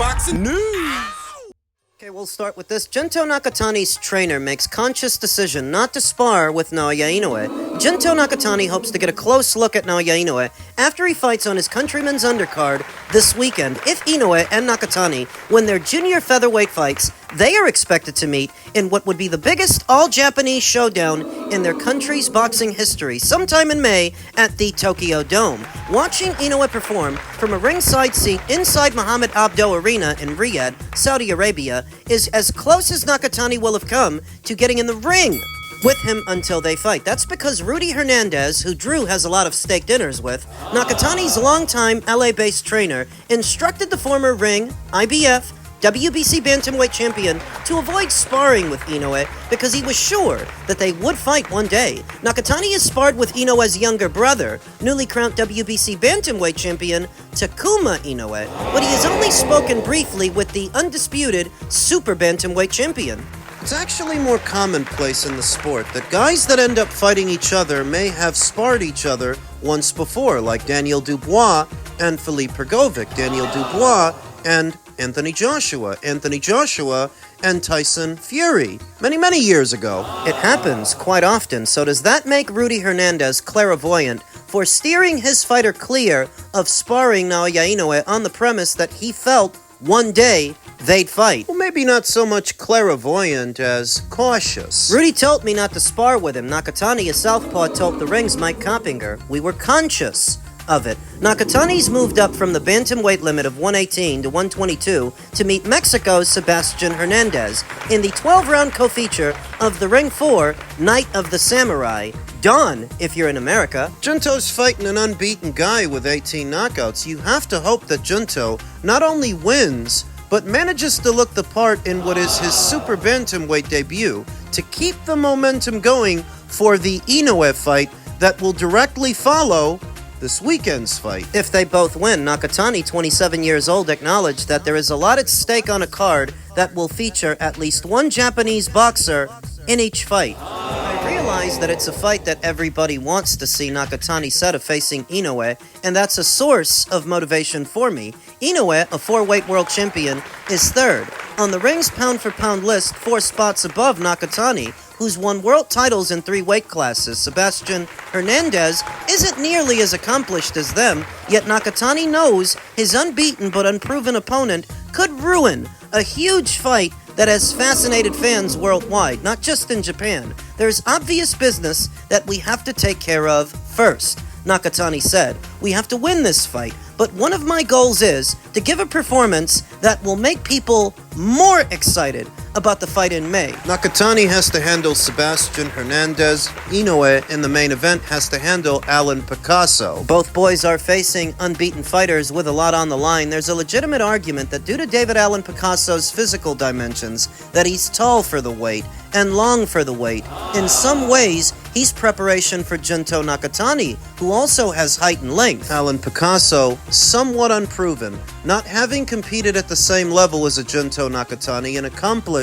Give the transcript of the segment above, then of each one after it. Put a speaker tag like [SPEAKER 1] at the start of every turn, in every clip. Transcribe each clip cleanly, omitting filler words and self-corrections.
[SPEAKER 1] boxing news.
[SPEAKER 2] Okay, we'll start with this. Junto Nakatani's trainer makes conscious decision not to spar with Naoya Inoue. Junto Nakatani hopes to get a close look at Naoya Inoue after he fights on his countryman's undercard this weekend. If Inoue and Nakatani win their junior featherweight fights, they are expected to meet in what would be the biggest all-Japanese showdown in their country's boxing history sometime in May at the Tokyo Dome. Watching Inoue perform from a ringside seat inside Mohammed Abdo Arena in Riyadh, Saudi Arabia, is as close as Nakatani will have come to getting in the ring with him until they fight. That's because Rudy Hernandez, who Drew has a lot of steak dinners with, Nakatani's longtime LA-based trainer, instructed the former ring, IBF, WBC bantamweight champion to avoid sparring with Inoue because he was sure that they would fight one day. Nakatani has sparred with Inoue's younger brother, newly crowned WBC bantamweight champion Takuma Inoue, but he has only spoken briefly with the undisputed super bantamweight champion. It's actually more commonplace in the sport that guys that end up fighting each other may have sparred each other once before, like Daniel Dubois and Philippe Pergovic, Daniel Dubois and Anthony Joshua and Tyson Fury, many years ago. It happens quite often, so does that make Rudy Hernandez clairvoyant for steering his fighter clear of sparring Naoya Inoue on the premise that he felt one day they'd fight? Well, maybe not so much clairvoyant as cautious. Rudy told me not to spar with him. Nakatani, a southpaw, told the ring's Mike Coppinger. We were conscious of it. Nakatani's moved up from the bantamweight limit of 118 to 122 to meet Mexico's Sebastian Hernandez in the 12-round co-feature of the Ring 4 Night of the Samurai. Dawn, if you're in America. Junto's fighting an unbeaten guy with 18 knockouts. You have to hope that Junto not only wins, but manages to look the part in what is his super bantamweight debut to keep the momentum going for the Inoue fight that will directly follow this weekend's fight. If they both win, Nakatani, 27 years old, acknowledged that there is a lot at stake on a card that will feature at least one Japanese boxer in each fight. I realize that it's a fight that everybody wants to see, Nakatani said of facing Inoue, and that's a source of motivation for me. Inoue, a 4-weight world champion, is third on the ring's pound-for-pound list, 4 spots above Nakatani, who's won world titles in 3 weight classes. Sebastian Hernandez isn't nearly as accomplished as them, yet Nakatani knows his unbeaten but unproven opponent could ruin a huge fight that has fascinated fans worldwide, not just in Japan. There's obvious business that we have to take care of first, Nakatani said. We have to win this fight, but one of my goals is to give a performance that will make people more excited about the fight in May. Nakatani has to handle Sebastian Hernandez. Inoue, in the main event, has to handle Alan Picasso. Both boys are facing unbeaten fighters with a lot on the line. There's a legitimate argument that due to David Alan Picasso's physical dimensions, that he's tall for the weight and long for the weight. In some ways, he's preparation for Junto Nakatani, who also has height and length. Alan Picasso, somewhat unproven, not having competed at the same level as a Junto Nakatani and accomplished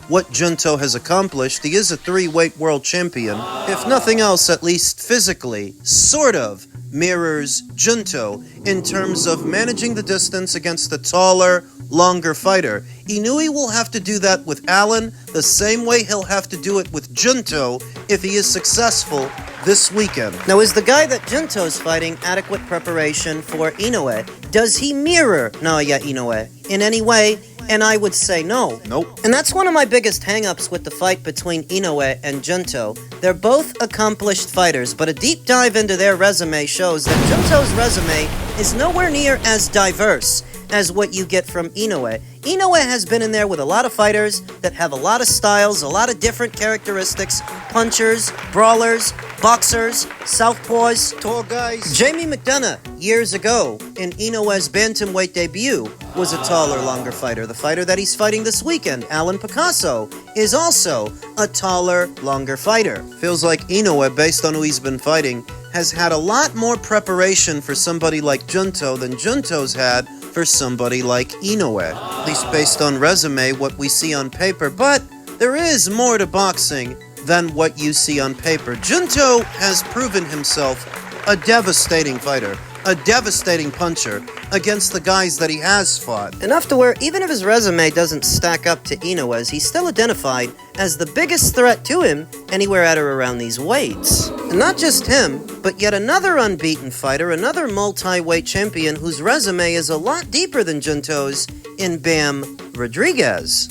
[SPEAKER 2] what Junto has accomplished. He is a 3-weight world champion. If nothing else, at least physically, sort of mirrors Junto in terms of managing the distance against the taller, longer fighter. Inoue will have to do that with Alan the same way he'll have to do it with Junto if he is successful this weekend. Now, is the guy that Junto's fighting adequate preparation for Inoue? Does he mirror Naoya Inoue in any way? And I would say no. Nope. And that's one of my biggest hang-ups with the fight between Inoue and Junto. They're both accomplished fighters, but a deep dive into their resume shows that Junto's resume is nowhere near as diverse as what you get from Inoue. Inoue has been in there with a lot of fighters that have a lot of styles, a lot of different characteristics, punchers, brawlers, boxers, southpaws, tall guys. Jamie McDonough, years ago, in Inoue's bantamweight debut, was a taller, longer fighter. The fighter that he's fighting this weekend, Alan Picasso, is also a taller, longer fighter. Feels like Inoue, based on who he's been fighting, has had a lot more preparation for somebody like Junto than Junto's had for somebody like Inoue. At least based on resume, what we see on paper, but there is more to boxing than what you see on paper. Junto has proven himself a devastating fighter.
[SPEAKER 1] a devastating puncher against the guys that he has fought.
[SPEAKER 2] Enough to where even if his resume doesn't stack up to Inoue's, he's still identified as the biggest threat to him anywhere at or around these weights. And not just him, but yet another unbeaten fighter, another multi-weight champion whose resume is a lot deeper than Junto's in Bam Rodriguez.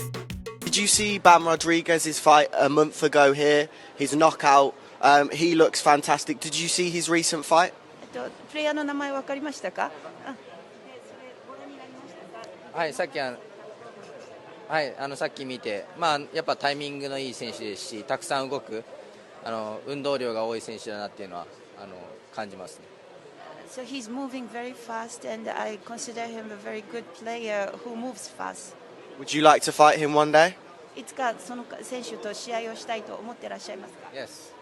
[SPEAKER 3] Did you see Bam Rodriguez's fight a month ago here? His knockout. He looks fantastic. Did you see his recent fight?
[SPEAKER 4] プレイヤーの名前分かりましたか？
[SPEAKER 5] はい、さっきさっき見て、やっぱタイミングのいい選手ですし、たくさん動く、運動量が多い選手だなっていうのは感じますね。
[SPEAKER 4] So he's moving very fast, and I consider him a very good player who moves fast.
[SPEAKER 3] Would you like to fight him one day?
[SPEAKER 4] いつかその選手と試合をしたいと思ってらっしゃいますか？
[SPEAKER 5] Yes.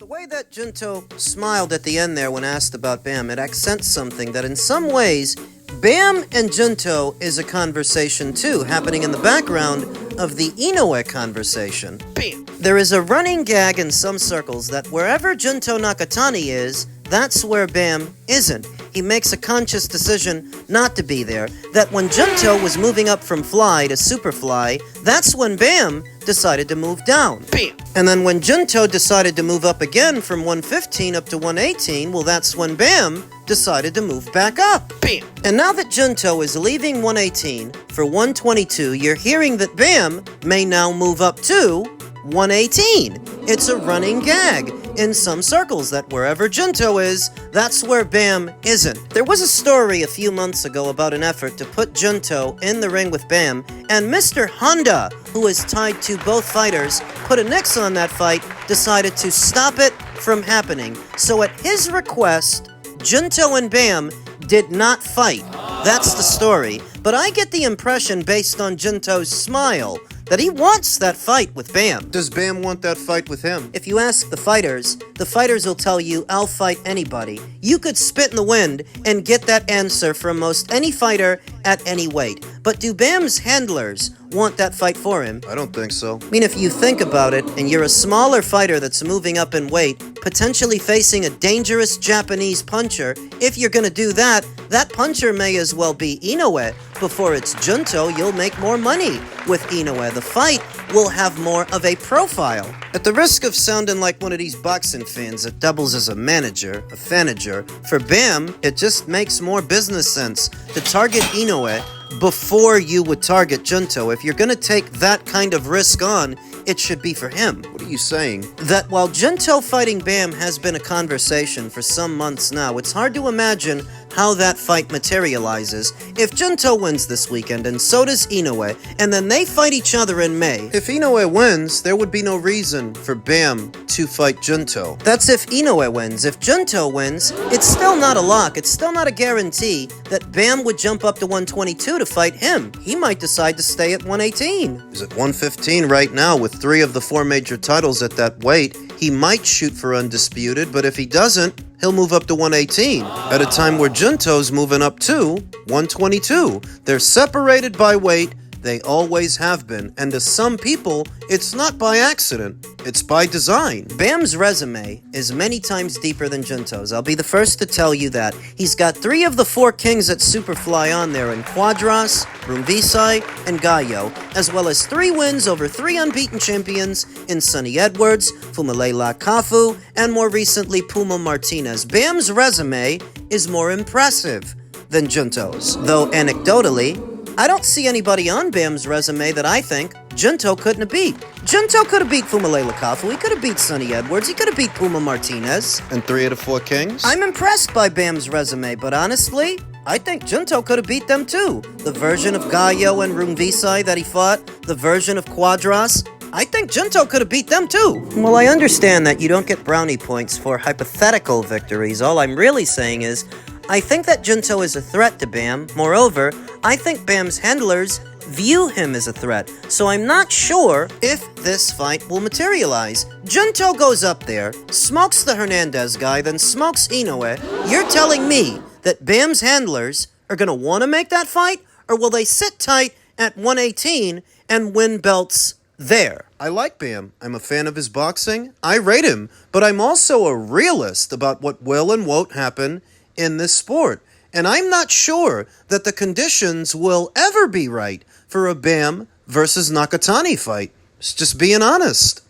[SPEAKER 2] The way that Junto smiled at the end there when asked about Bam, it accents something that in some ways, Bam and Junto is a conversation too, happening in the background of the Inoue conversation. Bam! There is a running gag in some circles that wherever Junto Nakatani is, that's where Bam isn't. He makes a conscious decision not to be there, that when Junto was moving up from fly to superfly, that's when Bam decided to move down. Bam! And then when Junto decided to move up again from 115 up to 118, well, that's when Bam decided to move back up. Bam! And now that Junto is leaving 118 for 122, you're hearing that Bam may now move up to 118. It's a running gag in some circles that wherever Junto is, that's where Bam isn't. There was a story a few months ago about an effort to put Junto in the ring with Bam, and Mr. Honda, who is tied to both fighters, put a nix on that fight, decided to stop it from happening. So at his request, Junto and Bam did not fight. That's the story. But I get the impression, based on Junto's smile, that he wants that fight with Bam.
[SPEAKER 1] Does Bam want that fight with him?
[SPEAKER 2] If you ask the fighters will tell you, I'll fight anybody. You could spit in the wind and get that answer from most any fighter at any weight. But do Bam's handlers want that fight for him?
[SPEAKER 1] I don't think so.
[SPEAKER 2] I mean, if you think about it, and you're a smaller fighter that's moving up in weight, potentially facing a dangerous Japanese puncher, if you're gonna do that, that puncher may as well be Inoue. Before it's Junto, you'll make more money with Inoue. The fight will have more of a profile. At the risk of sounding like one of these boxing fans that doubles as a manager, a fanager, for Bam, it just makes more business sense to target Inoue before you would target Junto. If you're gonna take that kind of risk on, it should be for him.
[SPEAKER 1] What are you saying?
[SPEAKER 2] That while Junto fighting Bam has been a conversation for some months now, it's hard to imagine how that fight materializes. If Junto wins this weekend, and so does Inoue, and then they fight each other in May.
[SPEAKER 1] If Inoue wins, there would be no reason for Bam to fight Junto.
[SPEAKER 2] That's if Inoue wins. If Junto wins, it's still not a lock. It's still not a guarantee that Bam would jump up to 122 to fight him. He might decide to stay at 118.
[SPEAKER 1] He's at 115 right now with 3 of the 4 major titles at that weight. He might shoot for undisputed, but if he doesn't, he'll move up to 118 at a time where Junto's moving up to 122. They're separated by weight. They always have been. And to some people, it's not by accident. It's by design.
[SPEAKER 2] Bam's resume is many times deeper than Junto's. I'll be the first to tell you that. He's got 3 of the 4 kings at Superfly on there in Quadras, Rumvisai, and Gallo, as well as 3 wins over 3 unbeaten champions in Sonny Edwards, Fumilela Kafu, and more recently Puma Martinez. Bam's resume is more impressive than Junto's. Though anecdotally, I don't see anybody on Bam's resume that I think Junto couldn't have beat. Junto could have beat Fumilela Kafu, he could have beat Sonny Edwards, he could have beat Puma Martinez.
[SPEAKER 1] And 3 of the 4 kings?
[SPEAKER 2] I'm impressed by Bam's resume, but honestly, I think Junto could have beat them too. The version of Gallo and Rumvisai that he fought, the version of Quadras, I think Junto could have beat them too. Well, I understand that you don't get brownie points for hypothetical victories. All I'm really saying is, I think that Junto is a threat to Bam. Moreover, I think Bam's handlers view him as a threat. So I'm not sure if this fight will materialize. Junto goes up there, smokes the Hernandez guy, then smokes Inoue. You're telling me that Bam's handlers are going to want to make that fight? Or will they sit tight at 118 and win belts there?
[SPEAKER 1] I like Bam. I'm a fan of his boxing. I rate him. But I'm also a realist about what will and won't happen in this sport. And I'm not sure that the conditions will ever be right for a Bam versus Nakatani fight. Just being honest.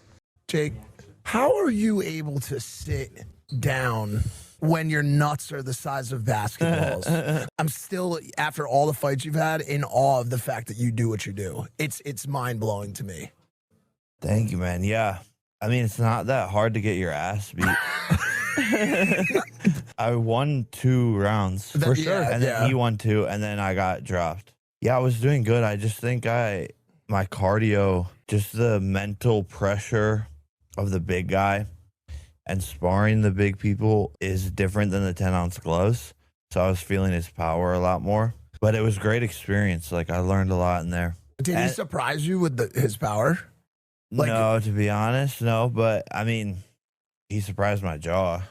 [SPEAKER 6] Jake, how are you able to sit down when your nuts are the size of basketballs? I'm still, after all the fights you've had, in awe of the fact that you do what you do. It's mind-blowing to me.
[SPEAKER 7] Thank you, man. Yeah. I mean, it's not that hard to get your ass beat. I won 2 rounds
[SPEAKER 6] For sure.
[SPEAKER 7] and then he won 2, and then I got dropped. Yeah, I was doing good. I just think my cardio, just the mental pressure of the big guy and sparring the big people is different than the 10-ounce gloves. So I was feeling his power a lot more. But it was a great experience. Like, I learned a lot in there.
[SPEAKER 6] Did he surprise you with his power?
[SPEAKER 7] No, to be honest, no. But, I mean, he surprised my jaw.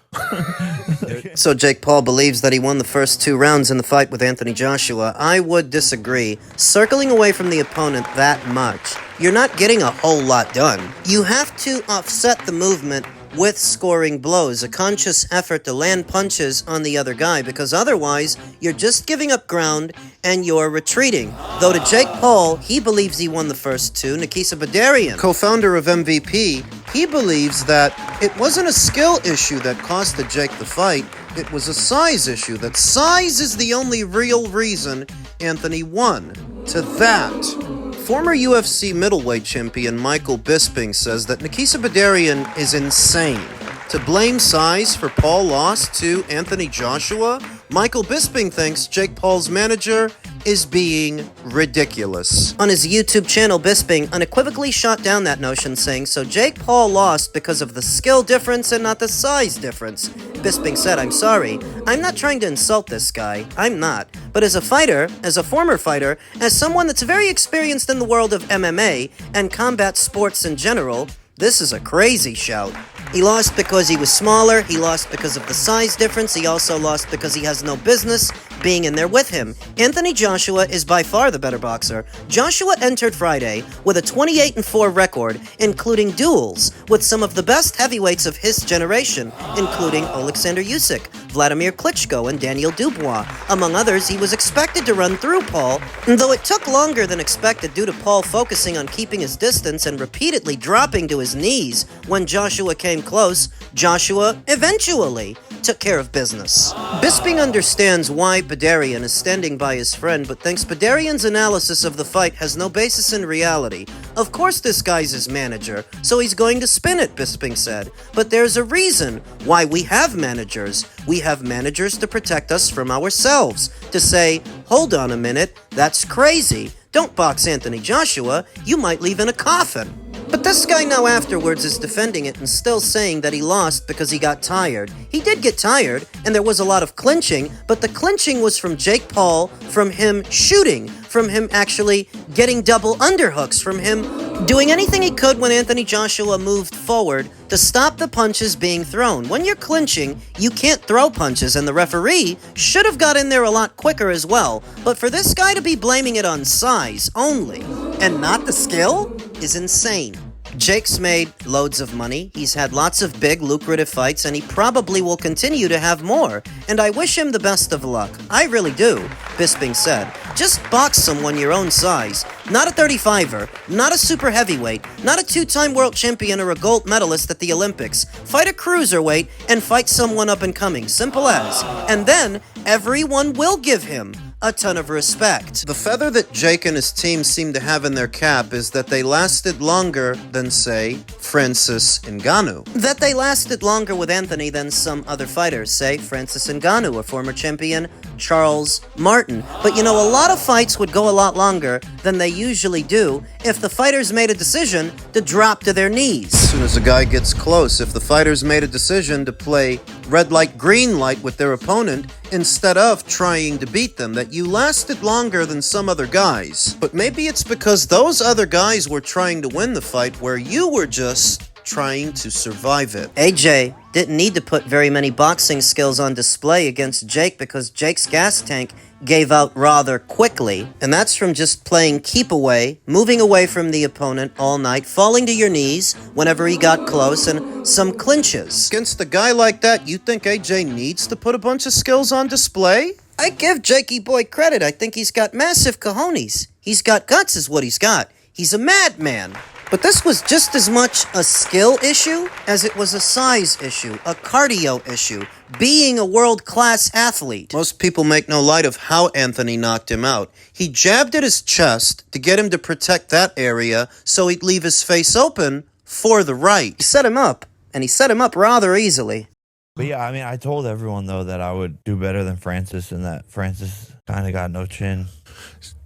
[SPEAKER 2] So Jake Paul believes that he won the first 2 rounds in the fight with Anthony Joshua. I would disagree. Circling away from the opponent that much, you're not getting a whole lot done. You have to offset the movement with scoring blows, a conscious effort to land punches on the other guy, because otherwise you're just giving up ground and you're retreating. Though to Jake Paul, he believes he won the first 2. Nakisa Badarian,
[SPEAKER 1] Co-founder of MVP, he believes that it wasn't a skill issue that costed Jake the fight, it was a size issue, that size is the only real reason Anthony won. To that, former UFC middleweight champion Michael Bisping says that Nakisa Badarian is insane. To blame size for Paul loss to Anthony Joshua, Michael Bisping thinks Jake Paul's manager is being ridiculous.
[SPEAKER 2] On his YouTube channel, Bisping unequivocally shot down that notion, saying, "So Jake Paul lost because of the skill difference and not the size difference." Bisping said, "I'm sorry. I'm not trying to insult this guy. I'm not. But as a fighter, as a former fighter, as someone that's very experienced in the world of MMA and combat sports in general, this is a crazy shout. He lost because he was smaller, he lost because of the size difference, he also lost because he has no business being in there with him. Anthony Joshua is by far the better boxer. Joshua entered Friday with a 28-4 record, including duels with some of the best heavyweights of his generation, including Alexander Usyk, Vladimir Klitschko, and Daniel Dubois. Among others, he was expected to run through Paul, and though it took longer than expected due to Paul focusing on keeping his distance and repeatedly dropping to his knees when Joshua came close, Joshua eventually took care of business. Bisping understands why Badarian is standing by his friend, but thinks Badarian's analysis of the fight has no basis in reality. Of course this guy's his manager, so he's going to spin it, Bisping said. But there's a reason why we have managers. We have managers to protect us from ourselves. To say, hold on a minute, that's crazy. Don't box Anthony Joshua, you might leave in a coffin. But this guy now afterwards is defending it and still saying that he lost because he got tired. He did get tired, and there was a lot of clinching, but the clinching was from Jake Paul, from him shooting, from him actually getting double underhooks, from him doing anything he could when Anthony Joshua moved forward to stop the punches being thrown. When you're clinching, you can't throw punches, and the referee should have got in there a lot quicker as well. But for this guy to be blaming it on size only, and not the skill, is insane. Jake's made loads of money, he's had lots of big, lucrative fights, and he probably will continue to have more. And I wish him the best of luck. I really do, Bisping said. Just box someone your own size. Not a 35er, not a super heavyweight, not a 2-time world champion or a gold medalist at the Olympics. Fight a cruiserweight and fight someone up and coming. Simple as. And then, everyone will give him a ton of respect.
[SPEAKER 1] The feather that Jake and his team seem to have in their cap is that they lasted longer than, say, Francis Ngannou.
[SPEAKER 2] That they lasted longer with Anthony than some other fighters, say Francis Ngannou or former champion Charles Martin. But you know, a lot of fights would go a lot longer than they usually do if the fighters made a decision to drop to their knees.
[SPEAKER 1] As soon as a guy gets close, if the fighters made a decision to play red light, green light with their opponent instead of trying to beat them, that you lasted longer than some other guys. But maybe it's because those other guys were trying to win the fight where you were just trying to survive it.
[SPEAKER 2] AJ didn't need to put very many boxing skills on display against Jake because Jake's gas tank gave out rather quickly, and that's from just playing keep away, moving away from the opponent all night, falling to your knees whenever he got close, and some clinches.
[SPEAKER 1] Against a guy like that, you think AJ needs to put a bunch of skills on display?
[SPEAKER 2] I give Jakey boy credit. I think he's got massive cojones. He's got guts is what he's got. He's a madman. But this was just as much a skill issue as it was a size issue, a cardio issue, being a world-class athlete.
[SPEAKER 1] Most people make no light of how Anthony knocked him out. He jabbed at his chest to get him to protect that area so he'd leave his face open for the right.
[SPEAKER 2] He set him up, and he set him up rather easily.
[SPEAKER 7] But yeah, I mean, I told everyone, though, that I would do better than Francis and that Francis kind of got no chin.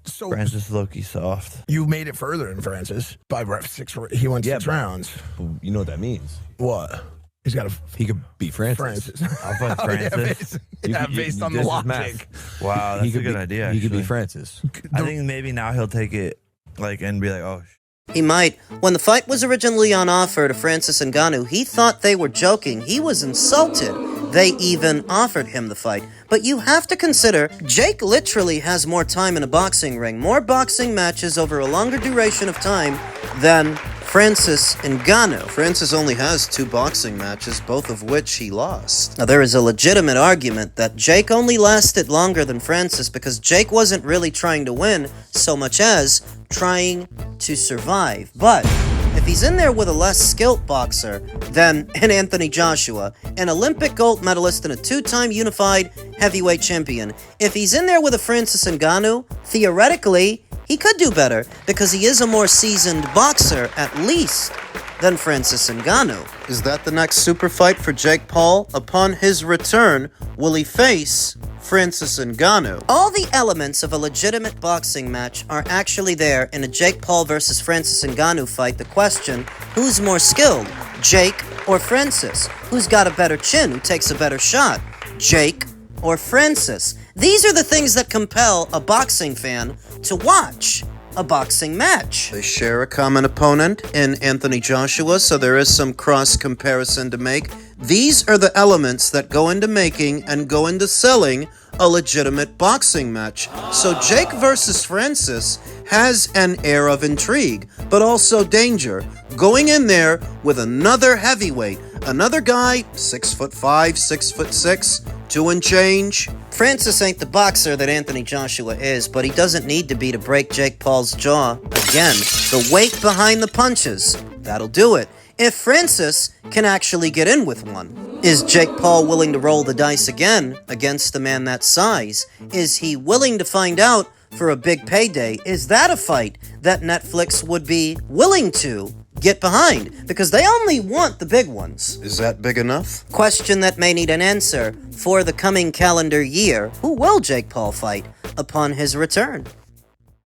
[SPEAKER 6] So
[SPEAKER 7] Francis low-key soft.
[SPEAKER 6] you made it further than Francis by six. He went 6 rounds.
[SPEAKER 8] You know what that means?
[SPEAKER 6] What? He's got a
[SPEAKER 8] He could beat Francis.
[SPEAKER 7] I'll fight Francis.
[SPEAKER 6] Based on the
[SPEAKER 8] this is
[SPEAKER 6] logic.
[SPEAKER 8] math.
[SPEAKER 7] Wow, that's a good idea,
[SPEAKER 8] He could
[SPEAKER 7] actually.
[SPEAKER 8] beat Francis.
[SPEAKER 7] I think maybe now he'll take it and be like, oh,
[SPEAKER 2] He might. When the fight was originally on offer to Francis Ngannou, he thought they were joking. He was insulted. They even offered him the fight. But you have to consider, Jake literally has more time in a boxing ring, more boxing matches over a longer duration of time than Francis Ngannou.
[SPEAKER 1] Francis only has 2 boxing matches, both of which he lost.
[SPEAKER 2] Now, there is a legitimate argument that Jake only lasted longer than Francis because Jake wasn't really trying to win so much as trying to survive. But if he's in there with a less skilled boxer than an Anthony Joshua, an Olympic gold medalist and a 2-time unified heavyweight champion, if he's in there with a Francis Ngannou, theoretically, he could do better because he is a more seasoned boxer, at least, than Francis Ngannou.
[SPEAKER 1] Is that the next super fight for Jake Paul? Upon his return, will he face Francis Ngannou?
[SPEAKER 2] All the elements of a legitimate boxing match are actually there in a Jake Paul versus Francis Ngannou fight. The question, who's more skilled, Jake or Francis? Who's got a better chin? Who takes a better shot, Jake or Francis? These are the things that compel a boxing fan to watch a boxing match.
[SPEAKER 1] They share a common opponent in Anthony Joshua, so there is some cross-comparison to make. These are the elements that go into making and go into selling a legitimate boxing match. So Jake versus Francis has an air of intrigue, but also danger. Going in there with another heavyweight, another guy, 6'5", 6'6", 2 and change.
[SPEAKER 2] Francis ain't the boxer that Anthony Joshua is, but he doesn't need to be to break Jake Paul's jaw. Again, the weight behind the punches, that'll do it. If Francis can actually get in with one. Is Jake Paul willing to roll the dice again against a man that size? Is he willing to find out for a big payday? Is that a fight that Netflix would be willing to get behind? Because they only want the big ones.
[SPEAKER 1] Is that big enough?
[SPEAKER 2] Question that may need an answer for the coming calendar year. Who will Jake Paul fight upon his return?